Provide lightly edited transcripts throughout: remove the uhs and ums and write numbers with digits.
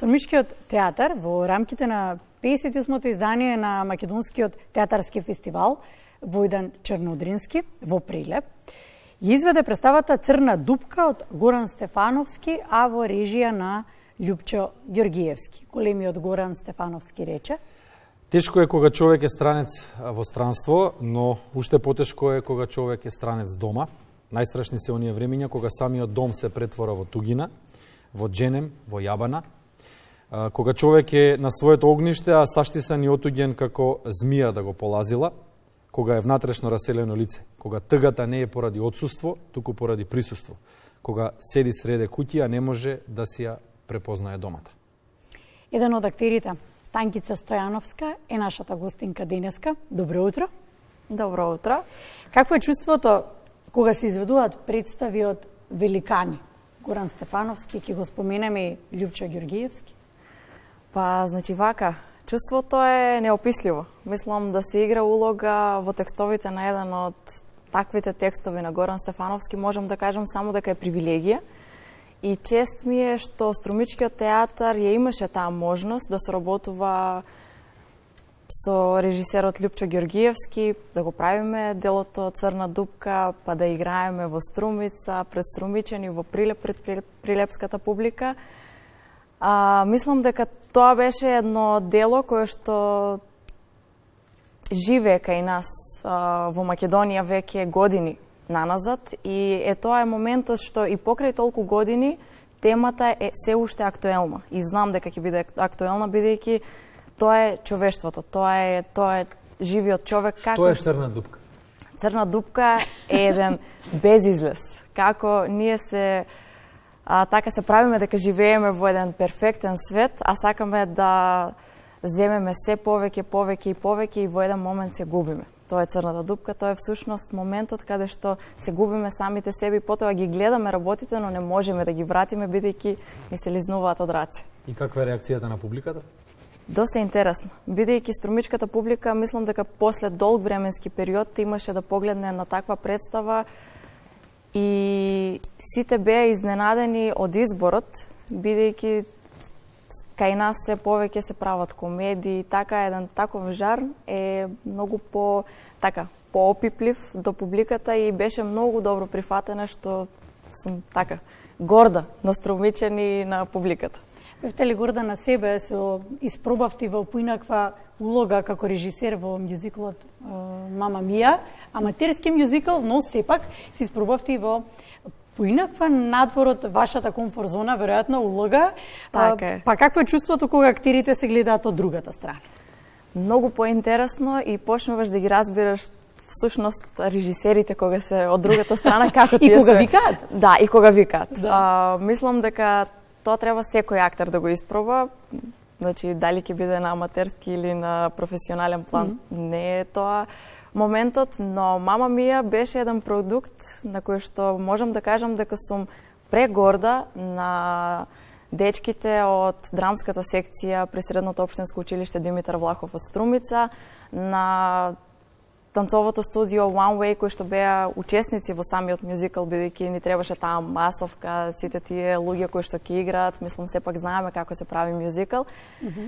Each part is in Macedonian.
Струмичкиот театар во рамките на 58-то издание на Македонскиот театарски фестивал Војдан Чернодрински во Прилеп ја изведе представата Црна дупка од Горан Стефановски, а во режија на Љупчо Ѓоргиевски. Големиот Горан Стефановски рече: тешко е кога човек е странец во странство, но уште потешко е кога човек е странец дома. Најстрашни се оние времиња кога самиот дом се претвора во тугина, во дженем, во јабана. Кога човек е на своето огниште, а саштисан и отуѓен како змија да го полазила, кога е внатрешно раселено лице, кога тъгата не е поради отсуство, туку поради присуство, кога седи среде куќи, а не може да си ја препознае домата. Еден од актерите, Танкица Стојановска, е нашата гостинка денеска. Добро утро. Добро утро. Какво е чувството кога се изведуваат представи од великани? Горан Стефановски, ќе го споменеме и Љупчо Ѓоргиевски. Па, значи вака, чувството е неописливо. Мислам да се игра улога во текстовите на еден од таквите текстови на Горан Стефановски, можам да кажам само дека е привилегија. И чест ми е што Струмичкиот театар ја имаше таа можност да соработува со режисерот Љупчо Ѓоргиевски, да го правиме делото Црна дупка, па да играеме во Струмица, пред струмичени, во Прилеп, пред прилепската публика. Мислам дека тоа беше едно дело кое што живее кај нас во Македонија веќе години наназад, и тоа е моментот што и покрај толку години темата е се уште актуелна. И знам дека ќе биде актуелна, бидејќи тоа е човештвото, тоа е живиот човек. Што е Црна дупка? Црна дупка е еден безизлез. Како ние се така се правиме дека живееме во еден перфектен свет, а сакаме да земеме се повеќе и во еден момент се губиме. Тоа е Црната дупка, тоа е всушност моментот каде што се губиме самите себе и потоа ги гледаме работите, но не можеме да ги вратиме бидејќи ни се лизнуваат од раце. И каква е реакцијата на публиката? Доста интересно. Бидејќи струмичката публика, мислам дека после долг временски период имаше да погледне на таква представа и сите беа изненадени од изборот, бидејќи кај нас се повеќе се прават комедии, така еден таков жар е многу поопиплив до публиката и беше многу добро прифатена, што сум така горда на струмичени и на публиката. Бевте ли горда на себе, се испробавте во поинаква улога како режисер во мюзиклот Мама Мија, аматерски мюзикл, но сепак се испробавте во поинаква надвор од вашата комфорт зона, веројатно улога. Така е. Па какво е чувството кога актерите се гледаат од другата страна? Многу поинтересно и почнуваш да ги разбираш всушност режисерите кога се од другата страна, како тие и кога викаат. Да, и кога викаат. Да. Мислам дека тоа треба секој актер да го испроба. Значи, дали ќе биде на аматерски или на професионален план, не е тоа моментот, но Мама Мија беше еден продукт на кој што можам да кажам дека сум прегорда на дечките од драмската секција при Средното општинско училиште Димитар Влахов од Струмица, на танцовото студио One Way, кои што беа учесници во самиот мюзикл, бидејќи ни требаше таа масовка, сите тие луѓе кои што ќе играат, мислам сепак знаеме како се прави мюзикл,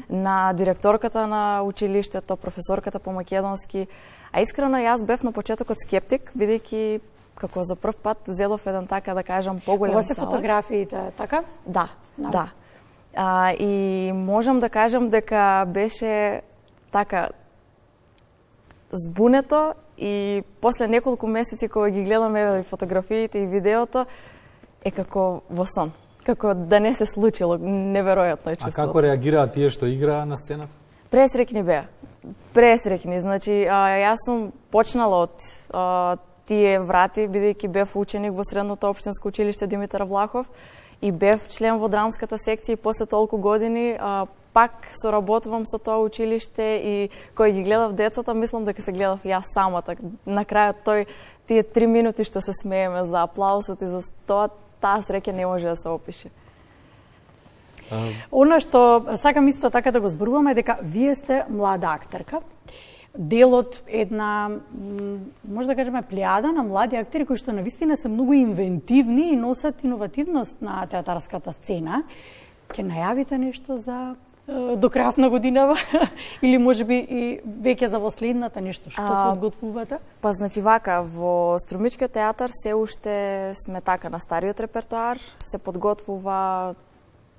на директорката на училиштето, професорката по македонски. А искрено јас бев на почетокот скептик, бидејќи како за прв пат зедов еден така да кажам поголем Ова се салат. фотографиите, така? Да, да. И можам да кажам дека беше така збунето и после неколку месеци кога ги гледаме фотографиите и видеото е како во сон, како да не се случило, неверојатно е чувството. А како реагираат тие што играа на сцената? Пресрекни беа. Пресрекни, значи јас сум почнала од тие врати, бидејќи бев ученик во Средното општинско училиште Димитар Влахов и бев член во драмската секција и после толку години пак соработувам со тоа училиште и кој ги гледав децата, мислам дека се гледав јас самата. На крајот тие 3 минути што се смееме за аплаусот и за тоа, таа среќа не може да се опише. Она што сакам исто така да го зборуваме дека вие сте млада актерка, дел од една, може да кажеме, плејада на млади актери кои што навистина се многу инвентивни и носат иновативност на театарската сцена. ќе најавите нешто за до крајот на годинава или можеби и веќе за во следната нешто што подготвувате? Па значи вака, во Струмичкиот театар се уште сме така на стариот репертоар, се подготвува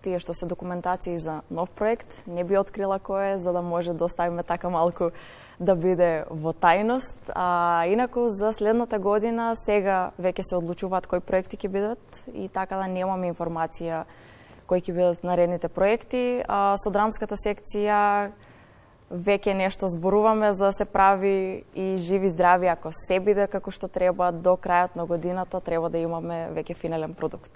тие што се документации за нов проект, не би открила кој е за да може да оставиме така малку да биде во тајност, а инаку за следната година сега веќе се одлучуваат кои проекти ќе бидат и така да немаме информација кои ќе бидат наредните проекти. Со драмската секција веќе нешто зборуваме за да се прави и живи здрави, ако се биде како што треба до крајот на годината, треба да имаме веќе финален продукт.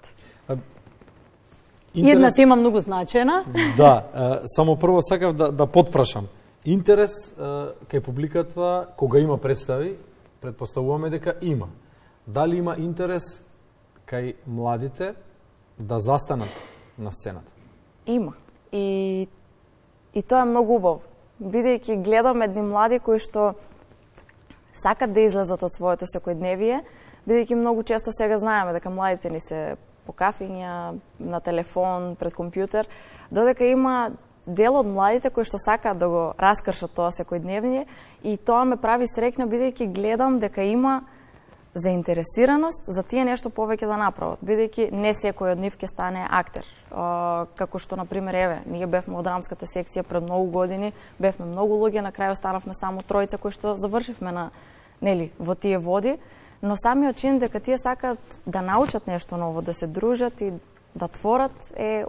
Една тема многу значајна. Да, само прво сакав да подпрашам. Интерес кај публиката кога има представи, предпоставуваме дека има. Дали има интерес кај младите да застанат на сцената? Има. И тоа е многу убаво. Бидејќи гледам едни млади кои што сакат да излезат од своето секојдневие, бидејќи многу често сега знаеме дека младите ни се по кафиња, на телефон, пред компјутер, додека има дел од младите кои што сакаат да го раскршат тоа секојдневие и тоа ме прави среќна бидејќи гледам дека има заинтересираност за тие нешто повеќе да направат, бидејќи не секој од нив ќе стане актер. Како што, например, еве, ние бевме во драмската секција пред многу години, бевме многу луѓе, на крај останавме само тројца кои што завршивме на, нели, во тие води, но самиот чин дека тие сакаат да научат нешто ново, да се дружат и да творат е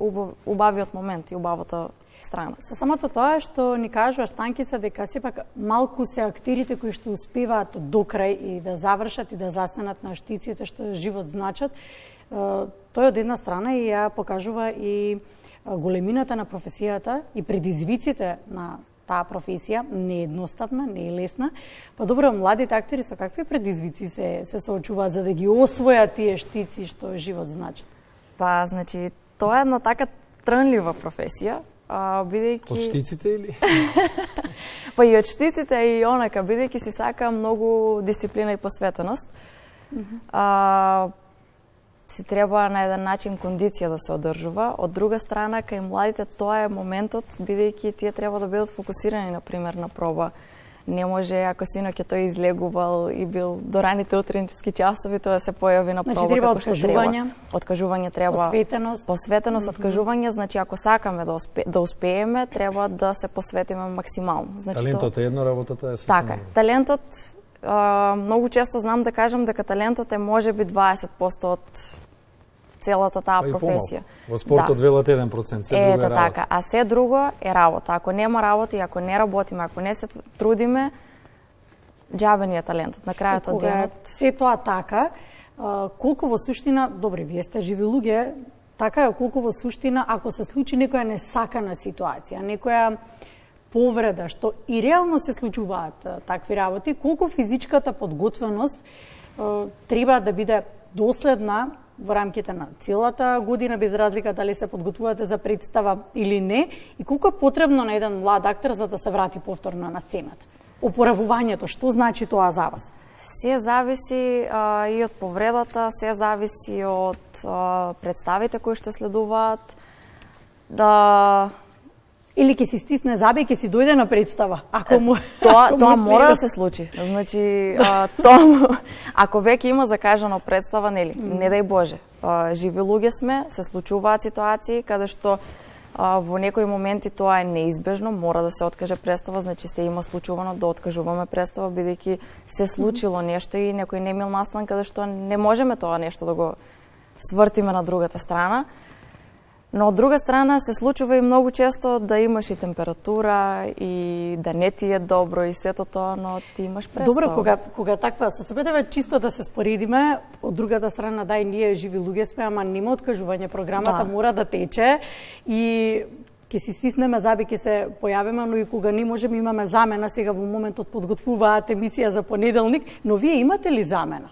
убавиот момент и убавата страна. Со самото тоа што ни кажуваш, Танкица, дека сепак малку се актерите кои што успеваат до крај и да завршат и да застанат на штиците што живот значат, тој од една страна и ја покажува и големината на професијата и предизвиците на таа професија, не е едноставна, не е лесна. Па добро, младите актери со какви предизвици се соочуваат за да ги освојат тие штици што живот значат? Па, значи, тоа е една така трнлива професија, бидејќи... Од штиците или? Па и од штиците и онака, бидејќи си сака многу дисциплина и посветеност. Си треба на еден начин кондиција да се одржува. Од друга страна, кај младите тоа е моментот, бидејќи тие треба да бидат фокусирани, например, на проба. Не може, ако синоќ тој излегувал и бил до раните утрински часови, тоа се појави на проба. Значи треба откажување. Откажување треба. Посветеност, откажување, значи ако сакаме да успееме, треба да се посветиме максимално. Значи, талентот е едно, работата е сосема. Така, талентот, многу често знам да кажам дека талентот е можеби 20% од целата таа професија. Во спортот велат 1%, се друго е работа. Така, а се друго е работа. Ако нема работа и ако не работиме, ако не се трудиме, џабе ни е талентот. На крајот од денот. Се тоа така, колку во суштина, добре, вие сте живи луѓе, така е колку во суштина, ако се случи некоја несакана ситуација, некоја повреда, што и реално се случуваат такви работи, колку физичката подготвеност треба да биде доследна во рамките на целата година, без разлика дали се подготвувате за представа или не, и колку е потребно на еден млад актер за да се врати повторно на сцената? Опоравувањето, што значи тоа за вас? Се зависи и од повредата, се зависи од представите кои што следуваат, или ќе си стисне заби и ќе си дојде на представа. Ако му тоа мора да се случи. Значи, тоа ако веќе има закажано представа, нели, не дај Боже. Живи луѓе сме, се случуваат ситуации каде што во некои моменти тоа е неизбежно, мора да се откаже представа, значи се има случувано да откажуваме представа бидејќи се случило нешто и некој немил настан каде што не можеме тоа нешто да го свртиме на другата страна. Но од друга страна се случува и многу често да имаш и температура и да не ти е добро и сето тоа, но ти имаш представа. Добро, кога таква соцопедева чисто да се споредиме, од другата страна да и ние живи луѓе сме, ама нема откажување, програмата мора да тече и ќе си стиснеме заби, ќе се појавиме, но и кога не можеме имаме замена, сега во моментот подготвуваат емисија за понеделник, но вие имате ли замена?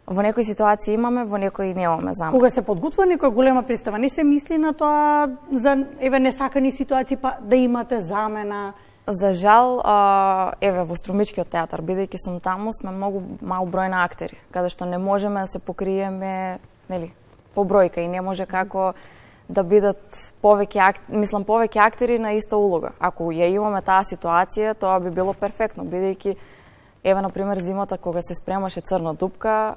Во некои ситуации имаме, во некои немаме замена. Кога се подготвува некоја голема представа, не се мисли на тоа за несакани ситуации па да имате замена? За жал, во Струмичкиот театар, бидејќи сум таму, сме многу мал број на актери, каде што не можеме да се покриеме, нели, по бројка и не може како да бидат повеќе актери на иста улога. Ако ја имаме таа ситуација, тоа би било перфектно, бидејќи еве на пример зимата кога се спремаше Црна дупка,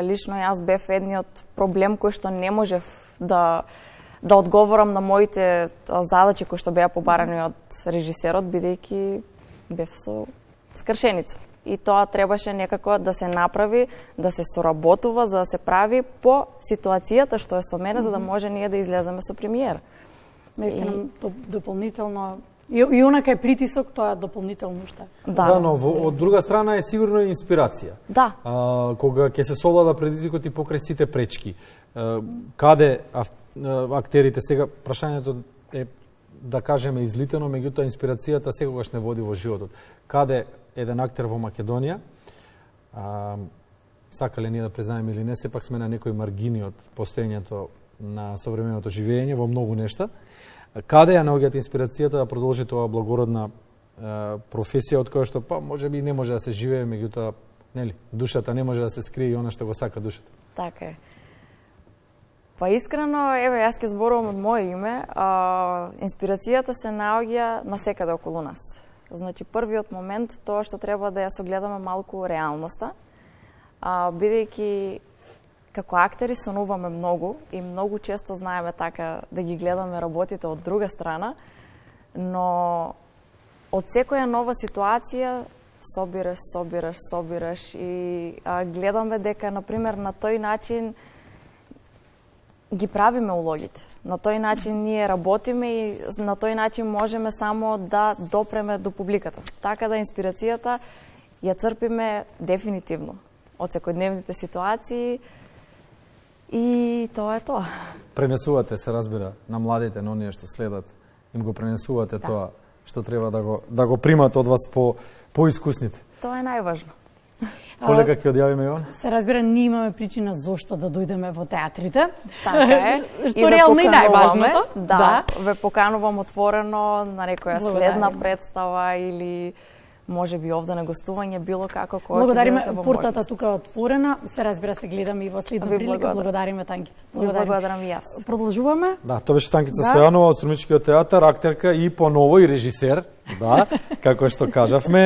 лично јас бев едниот проблем кој што не можев да одговорам на моите задачи кои што беа побарани од режисерот, бидејќи бев со скршеница. И тоа требаше некако да се направи, да се соработува, за да се прави по ситуацијата што е со мене, за да може ние да излеземе со премиера. Наистина, дополнително и онака е притисок, тоа дополнително уште. Да, но од друга страна е сигурно и инспирација. Да. Кога ќе се совлада предизвикот и покрај сите пречки, каде актерите сега, прашањето е да кажеме излитено, меѓутоа инспирацијата секогаш не води во животот. Каде еден актер во Македонија, сакале ние да признаеме или не, сепак сме на некои маргини од постоењето на современото живење во многу нешта. Каде ја наоѓате инспирацијата да продолжи тоа благородна професија од која што можеби не може да се живее, меѓутоа нели, душата не може да се скрие и она што го сака душата. Така е. Па искрено, еве јас ќе зборувам од мое име, инспирацијата се наоѓа насекаде околу нас. Значи првиот момент тоа што треба да ја согледаме малку реалноста, бидејќи како актери сонуваме многу и многу често знаеме така да ги гледаме работите од друга страна, но од секоја нова ситуација собираш и гледаме дека, например, на тој начин ги правиме улогите. На тој начин ние работиме и на тој начин можеме само да допреме до публиката. Така да инспирацијата ја црпиме дефинитивно од секојдневните ситуации и тоа е тоа. Пренесувате, се разбира, на младите, на оние што следат, им го пренесувате тоа што треба да го примат од вас поискусните. Тоа е најважно. Полека ќе одјавиме Јована? Се разбира, ние имаме причина зошто да дојдеме во театрите. Така е. Што реално и најважното. Да, ве поканувам отворено на некоја следна представа или може би овде на гостување, било како кога. Благодариме, портата тука е отворена. Се разбира, се гледаме и во следна прилика. Благодариме, Танкица. Благодарам и јас. Продолжуваме. Да, тоа беше Танкица Стојанова од Струмичкиот театар, актерка и поново и режисер, да, како што кажавме.